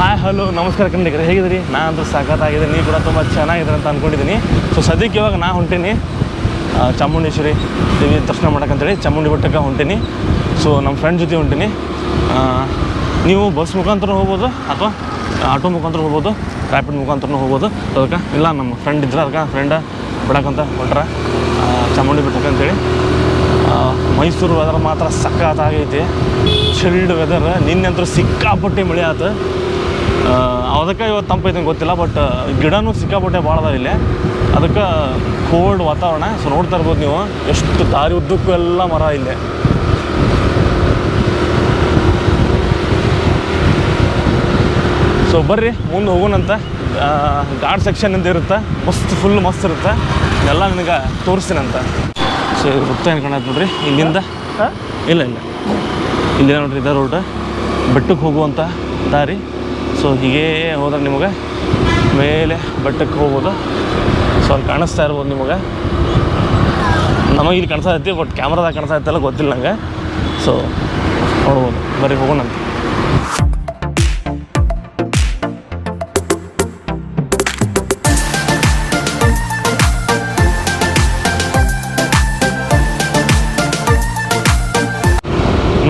Hi hello ನಮಸ್ಕಾರ ಕನ್ನಡಿಗರೇ, ಹೇಗಿದ್ದೀರಿ? ನಾನು ಅಂತೂ ಸಖತ್ತಾಗಿದೆ, ನೀವು ಕೂಡ ತುಂಬ ಚೆನ್ನಾಗಿದೆ ಅಂತ ಅಂದ್ಕೊಂಡಿದ್ದೀನಿ. ಸೊ ಸದ್ಯಕ್ಕೆ ಇವಾಗ ನಾನು ಹೊಂಟೀನಿ ಚಾಮುಂಡೇಶ್ವರಿ ದೇವಿ ದರ್ಶನ ಮಾಡೋಕ್ಕಂತೇಳಿ ಚಾಮುಂಡಿ ಬೆಟ್ಟಕ್ಕೆ ಹೊಂಟೀನಿ. ಸೊ ನಮ್ಮ ಫ್ರೆಂಡ್ ಜೊತೆ ಹೊಂಟೀನಿ. ನೀವು ಬಸ್ ಮುಖಾಂತರ ಹೋಗ್ಬೋದು ಅಥವಾ ಆಟೋ ಮುಖಾಂತರ ಹೋಗ್ಬೋದು, ರ್ಯಾಪಿಡ್ ಮುಖಾಂತರ ಹೋಗ್ಬೋದು. ಅದಕ್ಕೆ ಇಲ್ಲ ನಮ್ಮ ಫ್ರೆಂಡ್ ಇದ್ರೆ ಅದಕ್ಕೆ ಫ್ರೆಂಡ ಬಿಡಕ್ಕಂತ ಹೊಟ್ರೆ ಚಾಮುಂಡಿ ಬೆಟ್ಟಕ್ಕೆ ಅಂತೇಳಿ. ಮೈಸೂರು ವೆದರ್ ಮಾತ್ರ ಸಖತ್ತಾಗೈತಿ, ಚಿಲ್ಡ್ ವೆದರ್. ನಿನ್ನೆ ಅಂತೂ ಸಿಕ್ಕಾಪಟ್ಟೆ ಮಳೆ ಆಯ್ತು. ಅದಕ್ಕೆ ಇವತ್ತು ತಂಪೈತೆ ಗೊತ್ತಿಲ್ಲ, ಬಟ್ ಗಿಡನೂ ಸಿಕ್ಕಾಪಟ್ಟೆ ಭಾಳ ಅದಾವ ಇಲ್ಲೇ. ಅದಕ್ಕೆ ಕೋಲ್ಡ್ ವಾತಾವರಣ. ಸೊ ನೋಡ್ತಾ ಇರ್ಬೋದು ನೀವು, ಎಷ್ಟು ದಾರಿ ಉದ್ದಕ್ಕೂ ಎಲ್ಲ ಮರ ಇಲ್ಲೇ. ಸೊ ಬರ್ರಿ ಮುಂದೆ ಹೋಗೋಣಂತ. ಗಾರ್ಡ್ ಸೆಕ್ಷನ್ ಅಂತ ಇರುತ್ತೆ, ಫುಲ್ ಮಸ್ತ್ ಇರುತ್ತೆ. ಎಲ್ಲ ನಿನಗೆ ತೋರಿಸ್ತೀನಂತ. ಸೊ ಇದು ವೃತ್ತ ಅನ್ಕೊಂಡಾಯ್ತು ನೋಡ್ರಿ ಇಲ್ಲಿಂದ. ಇಲ್ಲ ಇಲ್ಲಿಂದ ನೋಡ್ರಿ ಇದೇ ರೋಡ್, ಬೆಟ್ಟಕ್ಕೆ ಹೋಗುವಂಥ ದಾರಿ. ಸೊ ಹೀಗೇ ಹೋದ್ರೆ ನಿಮಗೆ ಮೇಲೆ ಬೆಟ್ಟಕ್ಕೆ ಹೋಗ್ಬೋದು. ಸೊ ಅಲ್ಲಿ ಕಾಣಿಸ್ತಾ ಇರ್ಬೋದು ನಿಮಗೆ. ನಮಗೆ ಇಲ್ಲಿ ಕಾಣಿಸ್ತೈತಿ, ಬಟ್ ಕ್ಯಾಮ್ರಾದಾಗ ಕಾಣಿಸ್ತೈತಲ್ಲ ಗೊತ್ತಿಲ್ಲ ನಂಗೆ. ಸೊ ನೋಡ್ಬೋದು, ಬರೀ ಹೋಗೋಣಂತ.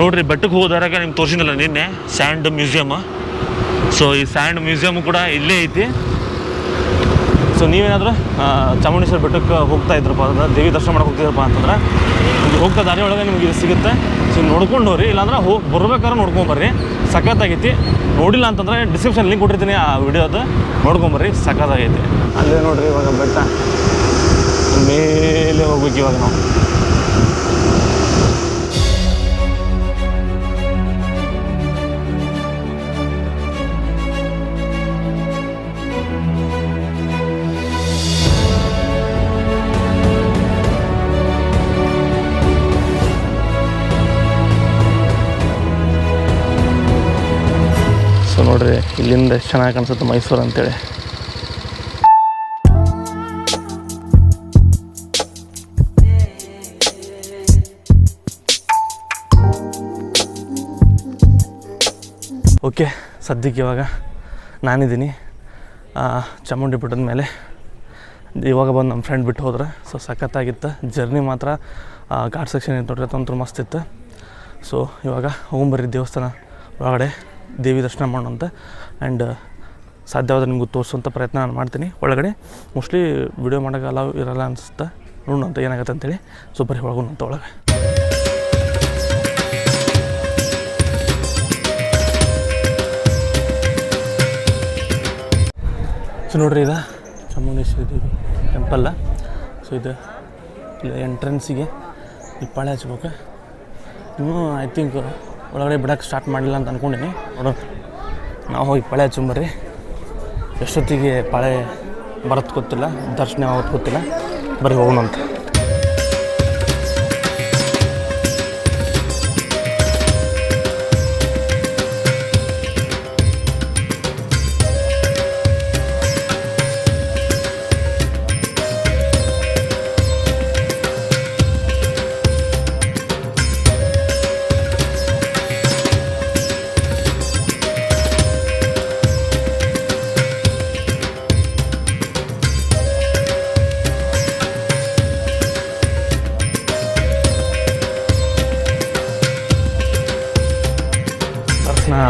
ನೋಡ್ರಿ ಬೆಟ್ಟಕ್ಕೆ ಹೋದಾಗ ನಿಮ್ಗೆ ತೋರಿಸಿದ್ನಲ್ಲ ನಿನ್ನೆ, ಸ್ಯಾಂಡ್ ಮ್ಯೂಸಿಯಮ್. ಸೊ ಈ ಸ್ಯಾಂಡ್ ಮ್ಯೂಸಿಯಮ್ ಕೂಡ ಇಲ್ಲೇ ಐತಿ. ಸೊ ನೀವೇನಾದರೂ ಚಾಮುಂಡೇಶ್ವರಿ ಬೆಟ್ಟಕ್ಕೆ ಹೋಗ್ತಾ ಇದ್ರಪ್ಪ ಅಂದ್ರೆ, ದೇವಿ ದರ್ಶನ ಮಾಡಕ್ಕೆ ಹೋಗ್ತಿದ್ರಪ್ಪ ಅಂತಂದ್ರೆ, ನಿಮ್ಗೆ ಹೋಗ್ತಾ ದಾರಿ ಒಳಗೆ ನಿಮ್ಗೆ ಇದು ಸಿಗುತ್ತೆ. ಸೊ ನೋಡ್ಕೊಂಡು ಹೋಗ್ರಿ, ಇಲ್ಲಾಂದ್ರೆ ಬರ್ಬೇಕಾದ್ರೆ ನೋಡ್ಕೊಂಬರ್ರಿ, ಸಖತ್ತಾಗೈತಿ. ನೋಡಿಲ್ಲ ಅಂತಂದರೆ ಡಿಸ್ಕ್ರಿಪ್ಷನ್ ಲಿಂಕ್ ಕೊಟ್ಟಿರ್ತೀನಿ ಆ ವಿಡಿಯೋದು, ನೋಡ್ಕೊಂಬರ್ರಿ, ಸಖತ್ತಾಗೈತಿ. ಅಲ್ಲೇ ನೋಡ್ರಿ ಇವಾಗ ಬೆಟ್ಟ ಮೇಲೆ ಹೋಗ್ಬೇಕು ಇವಾಗ ನಾವು. ಸೊ ನೋಡ್ರಿ ಇಲ್ಲಿಂದ ಎಷ್ಟು ಚೆನ್ನಾಗಿ ಕಾಣಿಸುತ್ತೆ ಮೈಸೂರು ಅಂತೇಳಿ. ಓಕೆ, ಸದ್ಯಕ್ಕೆ ಇವಾಗ ನಾನಿದ್ದೀನಿ ಚಾಮುಂಡಿ ಬೆಟ್ಟದ ಮೇಲೆ. ಇವಾಗ ಬಂದು ನಮ್ಮ ಫ್ರೆಂಡ್ ಬಿಟ್ಟು ಹೋದ್ರೆ. ಸೊ ಸಖತ್ತಾಗಿತ್ತು ಜರ್ನಿ ಮಾತ್ರ. ಘಾಟ್ ಸೆಕ್ಷನ್ ಇತ್ತು ನೋಡ್ರಿ, ಅದಂತೂ ಮಸ್ತ್ ಇತ್ತು. ಸೊ ಇವಾಗ ಹೋಗ್ಬರ್ರಿ ದೇವಸ್ಥಾನ ಒಳಗಡೆ ದೇವಿ ದರ್ಶನ ಮಾಡೋಂತ. ಆ್ಯಂಡ್ ಸಾಧ್ಯವಾದರೆ ನಿಮಗೂ ತೋರಿಸುವಂಥ ಪ್ರಯತ್ನ ನಾನು ಮಾಡ್ತೀನಿ. ಒಳಗಡೆ ಮೋಸ್ಟ್ಲಿ ವಿಡಿಯೋ ಮಾಡೋಕೆ ಅಲೌ ಇರಲ್ಲ ಅನಿಸುತ್ತೆ, ನೋಡೋಣ ಏನಾಗುತ್ತೆ ಅಂತೇಳಿ. ಸೊ ಬರೀ ಒಳಗೋಣಂತ ಒಳಗೆ. ಸೊ ನೋಡ್ರಿ ಇದು ಚಾಮುಂಡೇಶ್ವರಿ ದೇವಿ ಟೆಂಪಲ್ಲ. ಸೊ ಇದು ಇಲ್ಲಿ ಎಂಟ್ರೆನ್ಸಿಗೆ ಇಲ್ಲಿ ಪಾಳೆ ಹಚ್ಬೇಕು. ಇನ್ನೂ ಐ ಥಿಂಕ್ ಒಳಗಡೆ ಬಿಡೋಕ್ಕೆ ಸ್ಟಾರ್ಟ್ ಮಾಡಿಲ್ಲ ಅಂತ ಅಂದ್ಕೊಂಡಿನಿ. ನೋಡೋಣ, ನಾವು ಹೋಗಿ ಪಾಳೆ ಹಚ್ಚುಂಬರ್ರಿ. ಎಷ್ಟೊತ್ತಿಗೆ ಪಾಳೆ ಬರೋದು ಗೊತ್ತಿಲ್ಲ, ದರ್ಶನ ಆಗೋದು ಗೊತ್ತಿಲ್ಲ. ಬರೀ ಹೋಗೋಣಂತ.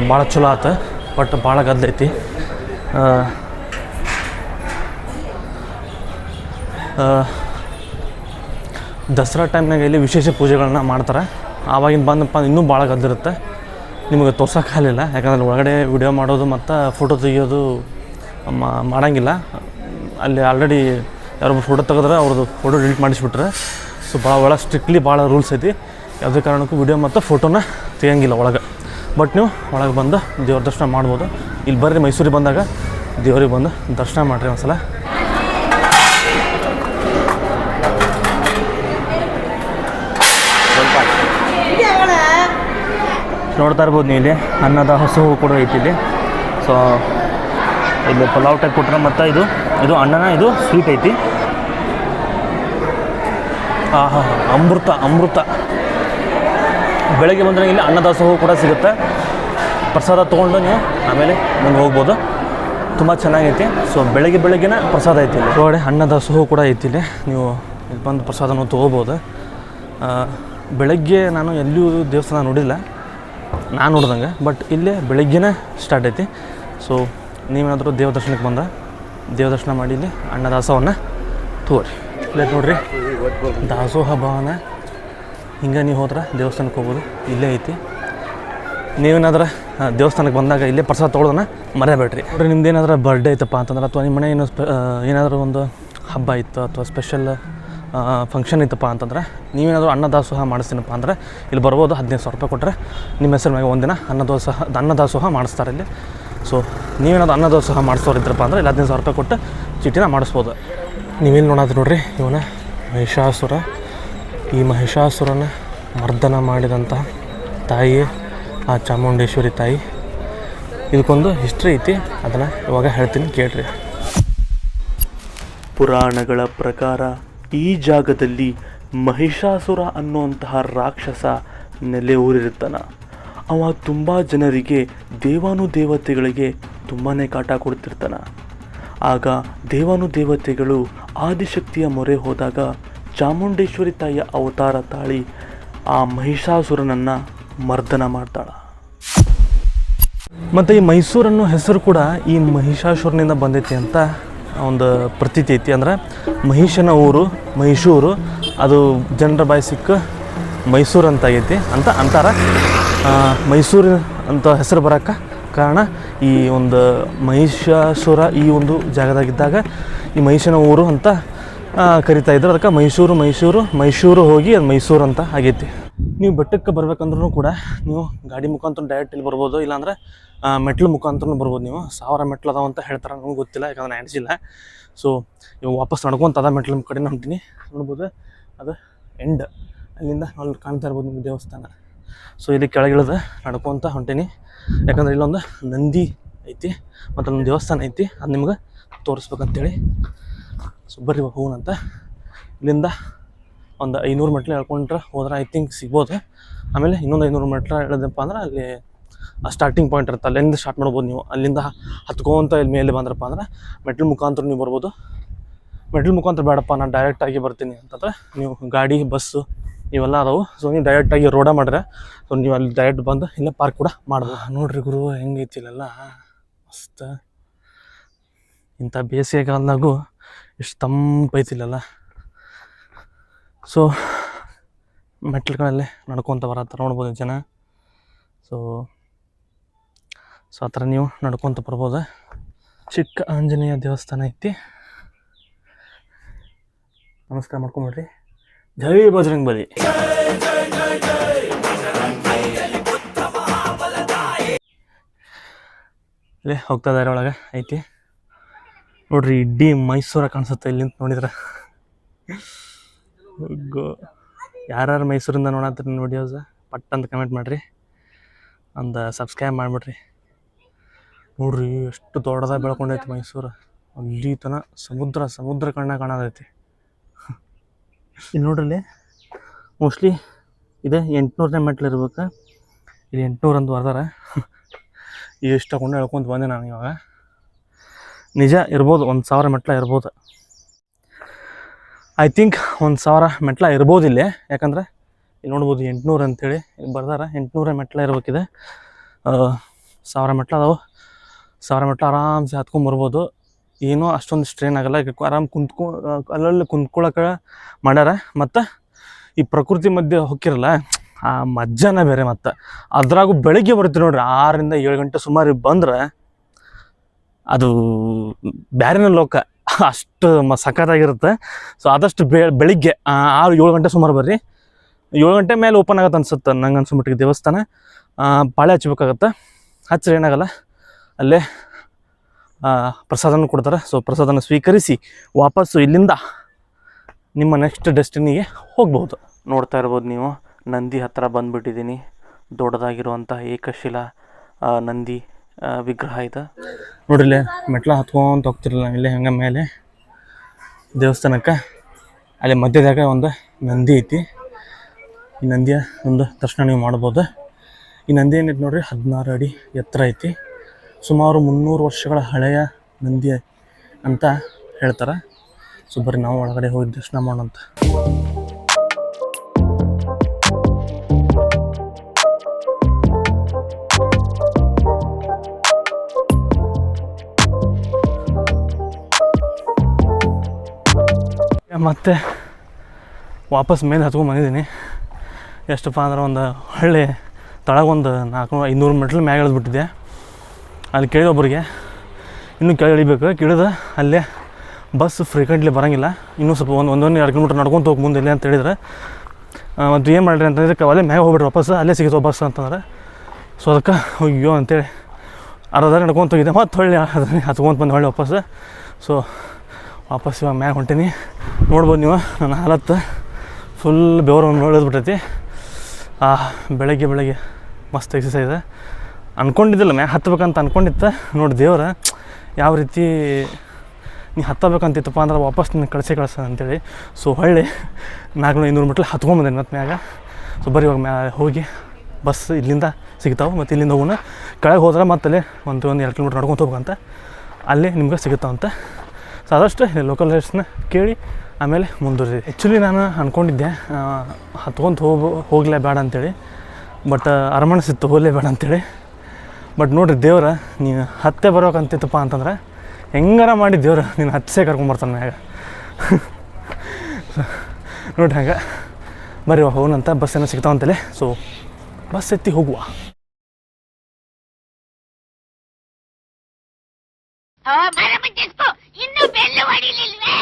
ಭಾಳ ಚಲೋ ಆಯ್ತು, ಬಟ್ ಭಾಳ ಗದ್ದಲೈತಿ. ದಸರಾ ಟೈಮ್ನಾಗ ಇಲ್ಲಿ ವಿಶೇಷ ಪೂಜೆಗಳನ್ನ ಮಾಡ್ತಾರೆ. ಆವಾಗಿನ ಬಂದಪ್ಪ ಇನ್ನೂ ಭಾಳ ಗದ್ದಲಿರುತ್ತೆ. ನಿಮಗೆ ತೋರ್ಸೋಕ್ಕಾಗಲಿಲ್ಲ, ಯಾಕಂದ್ರೆ ಒಳಗಡೆ ವಿಡಿಯೋ ಮಾಡೋದು ಮತ್ತು ಫೋಟೋ ತೆಗಿಯೋದು ಮಾಡೋಂಗಿಲ್ಲ. ಅಲ್ಲಿ ಆಲ್ರೆಡಿ ಯಾರೊಬ್ಬರು ಫೋಟೋ ತೆಗೆದ್ರೆ ಅವ್ರದ್ದು ಫೋಟೋ ಡಿಲೀಟ್ ಮಾಡಿಸ್ಬಿಟ್ರೆ. ಸೊ ಭಾಳ ಸ್ಟ್ರಿಕ್ಟ್ಲಿ ಭಾಳ ರೂಲ್ಸ್ ಐತಿ. ಯಾವುದೇ ಕಾರಣಕ್ಕೂ ವಿಡಿಯೋ ಮತ್ತು ಫೋಟೋನ ತೆಗಿಯಂಗಿಲ್ಲ ಒಳಗೆ. ಬಟ್ ನೀವು ಒಳಗೆ ಬಂದು ದೇವ್ರ ದರ್ಶನ ಮಾಡ್ಬೋದು. ಇಲ್ಲಿ ಬರ್ರಿ, ಮೈಸೂರಿಗೆ ಬಂದಾಗ ದೇವ್ರಿಗೆ ಬಂದು ದರ್ಶನ ಮಾಡಿರಿ ಒಂದ್ಸಲ. ನೋಡ್ತಾ ಇರ್ಬೋದು ನೀವು, ಇಲ್ಲಿ ಅನ್ನದ ಹಸು ಕೂಡ ಐತಿ ಇಲ್ಲಿ. ಸೊ ಇಲ್ಲಿ ಪಲಾವ್ ಟೈಪ್ ಕೊಟ್ಟರೆ, ಮತ್ತು ಇದು ಅನ್ನನ, ಇದು ಸ್ವೀಟ್ ಐತಿ. ಅಮೃತ. ಬೆಳಗ್ಗೆ ಬಂದರೆ ಇಲ್ಲಿ ಅನ್ನದಾಸೋಹ ಕೂಡ ಸಿಗುತ್ತೆ. ಪ್ರಸಾದ ತೊಗೊಂಡು ನೀವು ಆಮೇಲೆ ಮುಂದೆ ಹೋಗ್ಬೋದು. ತುಂಬ ಚೆನ್ನಾಗೈತಿ. ಸೊ ಬೆಳಗ್ಗೆನೇ ಪ್ರಸಾದ ಐತಿ ಇಲ್ಲಿ ಹೊರಗಡೆ. ಅನ್ನದಾಸೋಹ ಕೂಡ ಐತಿ ಇಲ್ಲಿ. ನೀವು ಇಲ್ಲಿ ಬಂದು ಪ್ರಸಾದನೂ ತೊಗೋಬೋದು. ಬೆಳಗ್ಗೆ ನಾನು ಎಲ್ಲಿಯೂ ದೇವಸ್ಥಾನ ನೋಡಿಲ್ಲ ನಾನು ನೋಡ್ದಂಗೆ, ಬಟ್ ಇಲ್ಲೇ ಬೆಳಗ್ಗೆನೇ ಸ್ಟಾರ್ಟ್ ಐತಿ. ಸೊ ನೀವೇನಾದರೂ ದೇವದರ್ಶನಕ್ಕೆ ಬಂದ ದೇವದರ್ಶನ ಮಾಡಿ ಇಲ್ಲಿ ಅನ್ನದಾಸೋಹವನ್ನು ತಗೋರಿ. ಇಲ್ಲೇ ನೋಡಿರಿ ದಾಸೋಹ ಭವನ. ಹಿಂಗೆ ನೀವು ಹೋದ್ರೆ ದೇವಸ್ಥಾನಕ್ಕೆ ಹೋಗ್ಬೋದು, ಇಲ್ಲೇ ಐತಿ. ನೀವೇನಾದ್ರೆ ದೇವಸ್ಥಾನಕ್ಕೆ ಬಂದಾಗ ಇಲ್ಲೇ ಪ್ರಸಾದ ತೊಗೊಳೋದನ್ನ ಮರೆಯಬೇಡ್ರಿ. ನೋಡಿರಿ ನಿಮ್ದು ಏನಾದರೂ ಬರ್ಡೇ ಐತಪ್ಪ ಅಂತಂದ್ರೆ, ಅಥವಾ ನಿಮ್ಮ ಮನೆ ಏನೋ ಏನಾದರೂ ಒಂದು ಹಬ್ಬ ಇತ್ತು ಅಥವಾ ಸ್ಪೆಷಲ್ ಫಂಕ್ಷನ್ ಇತ್ತಪ್ಪ ಅಂತಂದ್ರೆ, ನೀವೇನಾದರೂ ಅನ್ನದಾಸೋಹ ಮಾಡಿಸ್ತೀನಪ್ಪ ಅಂದ್ರೆ ಇಲ್ಲಿ ಬರ್ಬೋದು. 15,000 ಕೊಟ್ಟರೆ ನಿಮ್ಮ ಹೆಸರು ಮ್ಯಾಗೆ ಒಂದಿನ ಅನ್ನದಾಸೋಹ ಮಾಡಿಸ್ತಾರೆ ಇಲ್ಲಿ. ಸೊ ನೀವೇನಾದ್ರು ಅನ್ನದಾಸೋಹ ಮಾಡಿಸೋರಿದ್ರಪ್ಪ ಅಂದ್ರೆ ಇಲ್ಲಿ 15,000 ಕೊಟ್ಟು ಚೀಟಿನ ಮಾಡಿಸ್ಬೋದು. ನೀವೇನು ನೋಡೋದು ನೋಡ್ರಿ, ಇವನ ಮಹಿಷಾಸುರ. ಈ ಮಹಿಷಾಸುರನ ಮರ್ದನ ಮಾಡಿದಂಥ ತಾಯಿ ಆ ಚಾಮುಂಡೇಶ್ವರಿ ತಾಯಿ. ಇದಕ್ಕೊಂದು ಹಿಸ್ಟ್ರಿ ಐತಿ, ಅದನ್ನು ಇವಾಗ ಹೇಳ್ತೀನಿ ಕೇಳ್ರಿ. ಪುರಾಣಗಳ ಪ್ರಕಾರ ಈ ಜಾಗದಲ್ಲಿ ಮಹಿಷಾಸುರ ಅನ್ನುವಂತಹ ರಾಕ್ಷಸ ನೆಲೆ ಊರಿರ್ತಾನೆ. ಅವ ತುಂಬ ಜನರಿಗೆ ದೇವಾನುದೇವತೆಗಳಿಗೆ ತುಂಬಾ ಕಾಟ ಕೊಡ್ತಿರ್ತಾನೆ. ಆಗ ದೇವಾನುದೇವತೆಗಳು ಆದಿಶಕ್ತಿಯ ಮೊರೆ ಹೋದಾಗ ಚಾಮುಂಡೇಶ್ವರಿ ತಾಯಿಯ ಅವತಾರ ತಾಳಿ ಆ ಮಹಿಷಾಸುರನನ್ನು ಮರ್ದನ ಮಾಡ್ತಾಳೆ. ಮತ್ತು ಈ ಮೈಸೂರನ್ನು ಹೆಸರು ಕೂಡ ಈ ಮಹಿಷಾಸುರನಿಂದ ಬಂದೈತಿ ಅಂತ ಒಂದು ಪ್ರತೀತಿ ಐತಿ. ಅಂದ್ರೆ ಮಹಿಷನ ಊರು ಮೈಸೂರು, ಅದು ಜನರ ಬಾಯಿ ಸಿಕ್ಕ ಮೈಸೂರು ಅಂತ ಆಗೈತಿ ಅಂತ ಅಂತಾರೆ. ಮೈಸೂರು ಅಂತ ಹೆಸರು ಬರೋಕ್ಕೆ ಕಾರಣ ಈ ಒಂದು ಮಹಿಷಾಸುರ ಈ ಒಂದು ಜಾಗದಾಗಿದ್ದಾಗ ಈ ಮಹಿಷನ ಊರು ಅಂತ ಕರಿತಾ ಇದ್ರು. ಅದಕ್ಕೆ ಮೈಸೂರು ಹೋಗಿ ಅದು ಮೈಸೂರು ಅಂತ ಆಗೈತಿ. ನೀವು ಬೆಟ್ಟಕ್ಕೆ ಬರ್ಬೇಕಂದ್ರೂ ಕೂಡ ನೀವು ಗಾಡಿ ಮುಖಾಂತರ ಡೈರೆಕ್ಟ್ ಇಲ್ಲಿ ಬರ್ಬೋದು, ಇಲ್ಲಾಂದ್ರೆ ಮೆಟ್ಲು ಮುಖಾಂತರ ಬರ್ಬೋದು. ನೀವು 1000 ಮೆಟ್ಲು ಅದಾವ ಅಂತ ಹೇಳ್ತಾರೆ, ನನಗೂ ಗೊತ್ತಿಲ್ಲ, ಯಾಕಂದ್ರೆ ಅನಿಸಿಲ್ಲ. ಸೊ ಇವಾಗ ವಾಪಸ್ ನಡ್ಕೊಂತ ಅದ ಮೆಟ್ಲು ಕಡೆ ಹೊಂಟೀನಿ. ನೋಡ್ಬೋದು ಅದು ಎಂಡ್, ಅಲ್ಲಿಂದ ಅಲ್ಲಿ ಕಾಣ್ತಾ ಇರ್ಬೋದು ನಿಮ್ಗೆ ದೇವಸ್ಥಾನ. ಸೊ ಇಲ್ಲಿ ಕೆಳಗಿಳಿದ ನಡ್ಕೊತ ಹೊಂಟೀನಿ, ಯಾಕಂದ್ರೆ ಇಲ್ಲೊಂದು ನಂದಿ ಐತಿ ಮತ್ತು ಒಂದು ದೇವಸ್ಥಾನ ಐತಿ, ಅದು ನಿಮ್ಗೆ ತೋರಿಸ್ಬೇಕಂತೇಳಿ. ಸೊ ಬರ್ರಿ ಹೋಗೋಣಂತ. ಇಲ್ಲಿಂದ ಒಂದು 500 ಮೆಟ್ಲು ಹೇಳ್ಕೊಂಡ್ರೆ ಹೋದ್ರೆ ಐ ಥಿಂಕ್ ಸಿಗ್ಬೋದು. ಆಮೇಲೆ ಇನ್ನೊಂದು 500 ಮೆಟ್ಲು ಹೇಳಿದಪ್ಪ ಅಂದ್ರೆ ಅಲ್ಲಿ ಸ್ಟಾರ್ಟಿಂಗ್ ಪಾಯಿಂಟ್ ಇರುತ್ತೆ, ಅಲ್ಲಿಂದ ಸ್ಟಾರ್ಟ್ ಮಾಡ್ಬೋದು ನೀವು. ಅಲ್ಲಿಂದ ಹತ್ಕೊಂತ ಇಲ್ಲಿ ಮೇಲೆ ಬಂದ್ರಪ್ಪ ಅಂದ್ರೆ ಮೆಟ್ಲು ಮುಖಾಂತರ ನೀವು ಬರ್ಬೋದು. ಮೆಟ್ಲು ಮುಖಾಂತರ ಬೇಡಪ್ಪ ನಾನು ಡೈರೆಕ್ಟಾಗಿ ಬರ್ತೀನಿ ಅಂತಂದ್ರೆ ನೀವು ಗಾಡಿ ಬಸ್ಸು ಇವೆಲ್ಲ ಅದಾವು. ಸೊ ನೀವು ಡೈರೆಕ್ಟಾಗಿ ರೋಡ ಮಾಡಿದ್ರೆ ಸೊ ನೀವು ಅಲ್ಲಿ ಡೈರೆಕ್ಟ್ ಬಂದು ಇಲ್ಲೇ ಪಾರ್ಕ್ ಕೂಡ ಮಾಡ್ಬೋದು. ನೋಡ್ರಿ ಗುರು ಹೆಂಗೈತಿ ಇಲ್ಲೆಲ್ಲ ಮಸ್ತ್. ಇಂಥ ಬೇಸಿಗೆ ಕಾಲದಾಗೂ ಎಷ್ಟು ತಂಪೈತಿಲ್ಲಲ್ಲ. ಸೊ ಮೆಟ್ಲುಗಳಲ್ಲಿ ನಡ್ಕೊತ ಬರತ್ತ ನೋಡ್ಬೋದು ಜನ. ಸೊ ಆ ಥರ ನೀವು ನಡ್ಕೊತ ಬರ್ಬೋದು. ಚಿಕ್ಕ ಆಂಜನೇಯ ದೇವಸ್ಥಾನ ಐತಿ. ನಮಸ್ಕಾರ ಮಾಡ್ಕೊಂಬಿಡ್ರಿ. ಜೈ ಬಜರಂಗ್ ಬಲಿ. ಇಲ್ಲೇ ಹೋಗ್ತಾ ಇದ್ದಾರೆ ಒಳಗೆ ಐತಿ ನೋಡ್ರಿ. ಇಡೀ ಮೈಸೂರ ಕಾಣಿಸುತ್ತೆ ಇಲ್ಲಿಂದ ನೋಡಿದ್ರೆ. ಯಾರು ಮೈಸೂರಿಂದ ನೋಡತ್ತೀರಿ ವಿಡಿಯೋಸ್ ಪಟ್ ಅಂತ ಕಮೆಂಟ್ ಮಾಡಿರಿ, ಒಂದು ಸಬ್ಸ್ಕ್ರೈಬ್ ಮಾಡಿಬಿಡ್ರಿ. ನೋಡ್ರಿ ಎಷ್ಟು ದೊಡ್ಡದಾಗಿ ಬೆಳ್ಕೊಂಡೈತಿ ಮೈಸೂರು. ಅಲ್ಲಿ ತನಕ ಸಮುದ್ರ ಕಾಣೋದೈತಿ. ಇಲ್ಲಿ ನೋಡ್ರಿ, ಮೋಸ್ಟ್ಲಿ ಇದೆ 800ನೇ ಮೆಟ್ಲು ಇರ್ಬೇಕು. ಇಲ್ಲಿ 800 ಅಂತ ಬರ್ತಾರೆ. ಎಷ್ಟು ತಗೊಂಡು ಹೇಳ್ಕೊಂತ ಬಂದೆ ನಾನು. ಇವಾಗ ನಿಜ ಇರ್ಬೋದು, 1000 ಮೆಟ್ಲ ಇರ್ಬೋದು. ಐ ಥಿಂಕ್ 1000 ಮೆಟ್ಲ ಇರ್ಬೋದು ಇಲ್ಲೇ, ಯಾಕಂದ್ರೆ ಇಲ್ಲಿ ನೋಡ್ಬೋದು 800 ಅಂಥೇಳಿ ಬರ್ದಾರ. 800 ಮೆಟ್ಲ ಇರ್ಬೇಕಿದೆ. 1000 ಮೆಟ್ಲ ಅದಾವೆ. 1000 ಮೆಟ್ಲು ಆರಾಮ್ಸೆ ಹತ್ಕೊಂಡ್ಬರ್ಬೋದು. ಏನೋ ಅಷ್ಟೊಂದು ಸ್ಟ್ರೇನ್ ಆಗಲ್ಲ. ಆರಾಮ್ ಅಲ್ಲಲ್ಲಿ ಕುಂತ್ಕೊಳ್ಳೋಕೆ ಮಾಡ್ಯಾರ. ಮತ್ತು ಈ ಪ್ರಕೃತಿ ಮಧ್ಯೆ ಹೊಕ್ಕಿರಲ್ಲ ಆ ಮಜ್ಜಾನ ಬೇರೆ. ಮತ್ತು ಅದ್ರಾಗೂ ಬೆಳಗ್ಗೆ ಬರ್ತೀವಿ ನೋಡ್ರಿ, 6 ರಿಂದ 7 ಗಂಟೆ ಸುಮಾರು ಬಂದ್ರೆ ಅದು ಬ್ಯಾರಿನ ಲೋಕ, ಅಷ್ಟು ಸಖತ್ತಾಗಿರುತ್ತೆ. ಸೊ ಆದಷ್ಟು ಬೆಳಿಗ್ಗೆ 6-7 ಗಂಟೆ ಸುಮಾರು ಬರ್ರಿ. 7 ಗಂಟೆ ಮೇಲೆ ಓಪನ್ ಆಗತ್ತೆ ಅನ್ಸುತ್ತೆ ನಂಗೆ ಅನ್ಸ್ಬಿಟ್ಟಿಗೆ ದೇವಸ್ಥಾನ. ಪಾಳೆ ಹಚ್ಬೇಕಾಗತ್ತೆ, ಹಚ್ಚಿದ್ರೆ ಏನಾಗಲ್ಲ. ಅಲ್ಲೇ ಪ್ರಸಾದನ ಕೊಡ್ತಾರೆ. ಸೊ ಪ್ರಸಾದನ ಸ್ವೀಕರಿಸಿ ವಾಪಸ್ಸು ಇಲ್ಲಿಂದ ನಿಮ್ಮ ನೆಕ್ಸ್ಟ್ ಡೆಸ್ಟಿನಿಗೆ ಹೋಗ್ಬೋದು. ನೋಡ್ತಾ ಇರ್ಬೋದು ನೀವು, ನಂದಿ ಹತ್ತಿರ ಬಂದುಬಿಟ್ಟಿದ್ದೀನಿ. ದೊಡ್ಡದಾಗಿರುವಂಥ ಏಕಶಿಲಾ ನಂದಿ ವಿಗ್ರಹ ಇದೆ ನೋಡ್ರಿ. ಇಲ್ಲೇ ಮೆಟ್ಲ ಹತ್ಕೊಂತ ಹೋಗ್ತಿರಲ್ಲ, ಇಲ್ಲೇ ಹಂಗೆ ಮೇಲೆ ದೇವಸ್ಥಾನಕ್ಕೆ ಅಲ್ಲಿ ಮಧ್ಯದಾಗ ಒಂದು ನಂದಿ ಐತಿ. ಈ ನಂದಿಯ ಒಂದು ದರ್ಶನ ನೀವು ಮಾಡ್ಬೋದು. ಈ ನಂದಿ ಏನೈತೆ ನೋಡ್ರಿ 16 ಅಡಿ ಎತ್ತರ ಐತಿ. ಸುಮಾರು 300 ವರ್ಷಗಳ ಹಳೆಯ ನಂದಿ ಅಂತ ಹೇಳ್ತಾರೆ. ಸೊ ಬರ್ರಿ ನಾವು ಒಳಗಡೆ ಹೋಗಿ ದರ್ಶನ ಮಾಡೋಂತ. ಮತ್ತೆ ವಾಪಸ್ ಮೇಲೆ ಹತ್ಕೊಂಡು ಬಂದಿದ್ದೀನಿ. ಎಷ್ಟಪ್ಪ ಅಂದ್ರೆ ಒಂದು ಹಳ್ಳಿ ತಳಗೊಂದು 400-500 ಮೀಟ್ರ್ ಮ್ಯಾಗ ಇಳಿದ್ಬಿಟ್ಟಿದ್ದೆ. ಅಲ್ಲಿ ಕೇಳಿದ ಒಬ್ಬರಿಗೆ ಇನ್ನೂ ಕೆಳಗೆ ಇಳಿಬೇಕು, ಕೇಳಿದ ಅಲ್ಲೇ ಬಸ್ ಫ್ರೀಕ್ವೆಂಟ್ಲಿ ಬರೋಂಗಿಲ್ಲ, ಇನ್ನೂ ಸ್ವಲ್ಪ 1-2 ಕಿಲೋಮೀಟ್ರ್ ನಡ್ಕೊತ ಹೋಗಿ ಮುಂದೆ ಇಲ್ಲಿ ಅಂತ ಹೇಳಿದ್ರೆ. ಮತ್ತು ಏನು ಮಾಡಿರಿ ಅಂತಂದ್ರೆ ಅಲ್ಲೇ ಮ್ಯಾಗ ಹೋಗ್ಬಿಟ್ರೆ ವಾಪಸ್ ಅಲ್ಲೇ ಸಿಗಿತ್ತು ಬಸ್ ಅಂತಂದ್ರೆ. ಸೊ ಅದಕ್ಕೆ ಅಯ್ಯೋ ಅಂತೇಳಿ ಅರ್ಧ ನಡ್ಕೊತ ಹೋಗಿದ್ದೆ, ಮತ್ತು ಹೊಳ್ಳಿ ಅದನ್ನ ಹತ್ಕೊಂತ ಬಂದು ಹೊಳ್ಳಿ ವಾಪಸ್. ಸೊ ವಾಪಸ್ ಇವಾಗ ಮ್ಯಾಗ ಹೊಂಟೀನಿ. ನೋಡ್ಬೋದು ನೀವು ನನ್ನ ಹಾಲತ್ತು ಫುಲ್ ಬೆವರು ಇಳಿದ್ಬಿಟ್ಟೈತಿ. ಬೆಳಗ್ಗೆ ಮಸ್ತ್ ಎಕ್ಸಸೈಸ್ ಅಂದ್ಕೊಂಡಿದ್ದಿಲ್ಲ, ಮ್ಯಾಗ ಹತ್ಬೇಕಂತ ಅಂದ್ಕೊಂಡಿತ್ತು. ನೋಡಿ ದೇವ್ರ ಯಾವ ರೀತಿ ನೀ ಹತ್ತಬೇಕಂತಿತ್ತಪ್ಪ ಅಂದ್ರೆ ವಾಪಸ್ ನಿನ್ನ ಕಳಿಸ ಅಂತೇಳಿ. ಸೊ ಹೊಳ್ಳಿ 400-500 ಮೀಟ್ರ್ ಹತ್ಕೊಂಬಂದೇನೆ ಮತ್ತು ಮ್ಯಾಗ. ಸೊ ಬರೀ ಇವಾಗ ಹೋಗಿ ಬಸ್ ಇಲ್ಲಿಂದ ಸಿಗ್ತಾವೆ, ಮತ್ತು ಇಲ್ಲಿಂದ ಹೋಗೋಣ. ಕೆಳಗೆ ಹೋದ್ರೆ ಮತ್ತೆ ಅಲ್ಲೇ 1-2 ಕಿಲೋಮೀಟ್ರ್ ನಡ್ಕೊತ ಹೋಗ್ಬೇಕಂತ, ಅಲ್ಲೇ ನಿಮ್ಗೆ ಸಿಗುತ್ತಾವಂತ. ಸೊ ಆದಷ್ಟು ಲೋಕಲ್ ರೈಡ್ಸ್ನ ಕೇಳಿ ಆಮೇಲೆ ಮುಂದುವರಿ. ಆ್ಯಕ್ಚುಲಿ ನಾನು ಅಂದ್ಕೊಂಡಿದ್ದೆ ಹತ್ಕೊಂತ ಹೋಗಲೇ ಬೇಡ ಅಂತೇಳಿ, ಬಟ್ ಅರಮಣಿಸಿತ್ತು ಹೋಗಲೇ ಬೇಡ ಅಂತೇಳಿ. ಬಟ್ ನೋಡಿರಿ ದೇವ್ರ ನೀನು ಹತ್ತೆ ಬರ್ಬೇಕಂತಿತ್ತಪ್ಪ ಅಂತಂದ್ರೆ ಹೆಂಗಾರ ಮಾಡಿ ದೇವ್ರು ನೀನು ಹತ್ಸೇ ಕರ್ಕೊಂಬರ್ತಾನೆ ಮ್ಯಾಗ. ನೋಡಿರಿ ಹಂಗೆ ಬರ್ರಿ ಹೋಗೋಣಂತ. ಬಸ್ ಏನೋ ಸಿಗ್ತಾವಂತಲೇ. ಸೊ ಬಸ್ ಎತ್ತಿ ಹೋಗುವ. ಇನ್ನು ಬೆಲ್ಲು ಹೊಡಿಲಿಲ್ವೇ?